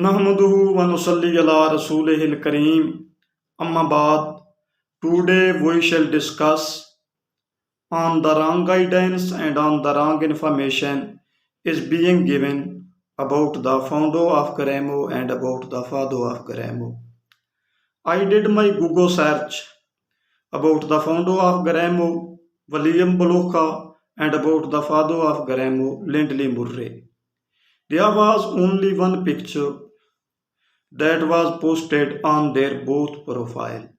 नहमदुहु व नुसल्ली अला रसूलिहिल करीम अम्मा बाद. Today we shall discuss on the wrong guidance and on the wrong information is being given about the founder of Gramo and about the father of Gramo. I did my Google search about the founder of Gramo, William Blocha, and about the father of Gramo, Lindley Murray. There was only one picture that was posted on their both profile.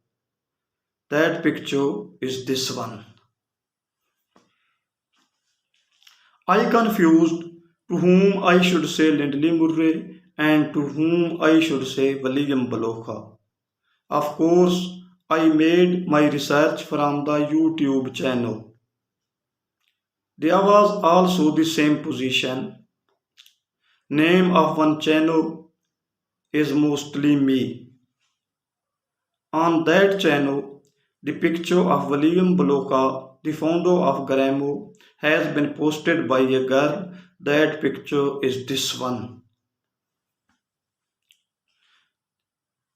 That picture is this one. I confused to whom I should say Lindley Murray and to whom I should say William Blocha. Of course, I made my research from the YouTube channel. There was also the same position. Name of one channel is mostly me. On that channel, the picture of William Blocha, the founder of Gramo, has been posted by a girl. That picture is this one.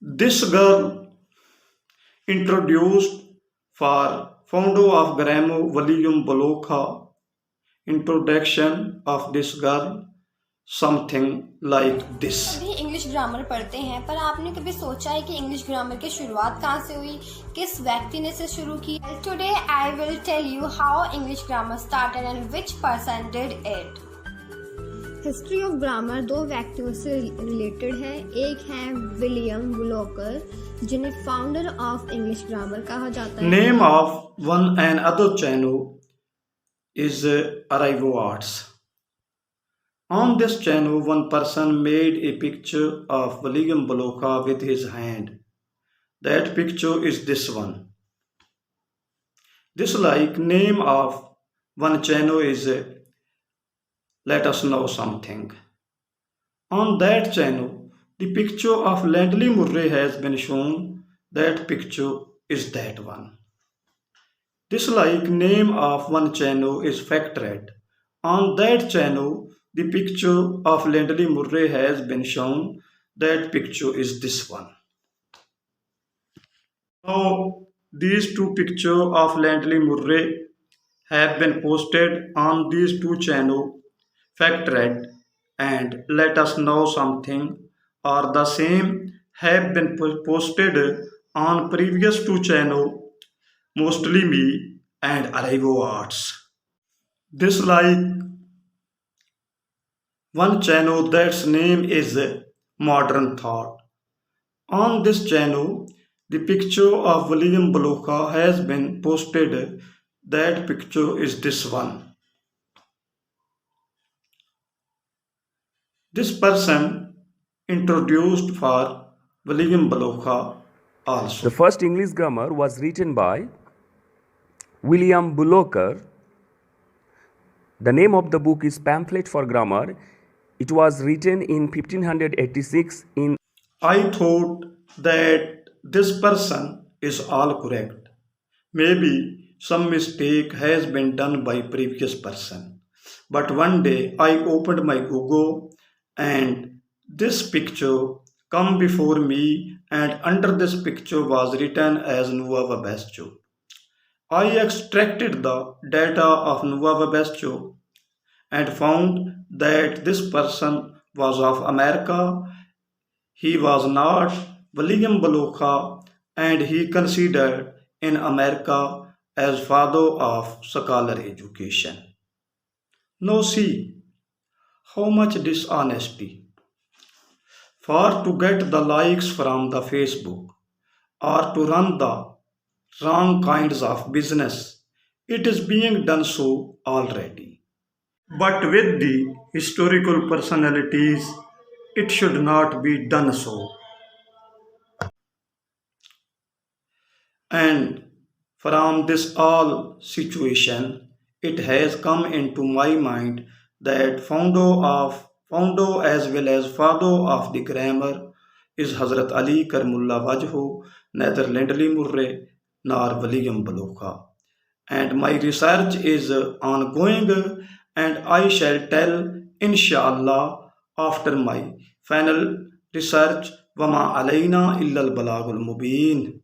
This girl introduced for founder of Gramo, William Blocha. Introduction of this girl something like this. सभी English grammar पढ़ते हैं, पर आपने कभी सोचा है कि English grammar की शुरुआत कहाँ से हुई, किस व्यक्ति ने इसे शुरू की? Today I will tell you how English grammar started and which person did it. History of grammar दो व्यक्तियों से रिलेटेड है. एक है विलियम ब्लोकर, जिन्हें फाउंडर ऑफ इंग्लिश ग्रामर कहा जाता है. Name of one and other channel is Arrivo Arts. On this channel, one person made a picture of William Blocha with his hand. That picture is this one. This like name of one channel is Let Us Know Something. On that channel, the picture of Lindley Murray has been shown. That picture is that one. This like name of one channel is Factred. On that channel, the picture of Lindley Murray has been shown. That picture is this one. Now, these two pictures of Lindley Murray have been posted on these two channels, Factred and Let Us Know Something, or the same have been posted on previous two channels, Mostly Me and Arrivo Arts. This like one channel that's name is Modern Thought. On this channel, the picture of William Blocha has been posted. That picture is this one. This person introduced for William Blocha also. The first English grammar was written by William Blocher. The name of the book is Pamphlet for Grammar. It was written in 1586 in. I thought that this person is all correct. Maybe some mistake has been done by previous person. But one day I opened my Google and this picture come before me, and under this picture was written as Nuova Bestio. I extracted the data of Nuova Bestio and found that this person was of America. He was not William Blocha, and he considered in America as father of scholarly education. Now see how much dishonesty. For to get the likes from the Facebook or to run the wrong kinds of business, it is being done so already. But with the historical personalities, it should not be done so. And from this all situation, it has come into my mind that founder as well as father of the grammar is Hazrat Ali Karmullah Wajhu, neither Lindley Murray nor William Blocha. And my research is ongoing, and I shall tell inshallah after my final Research, Verma Alaina इल्लल बलागुल Mubeen.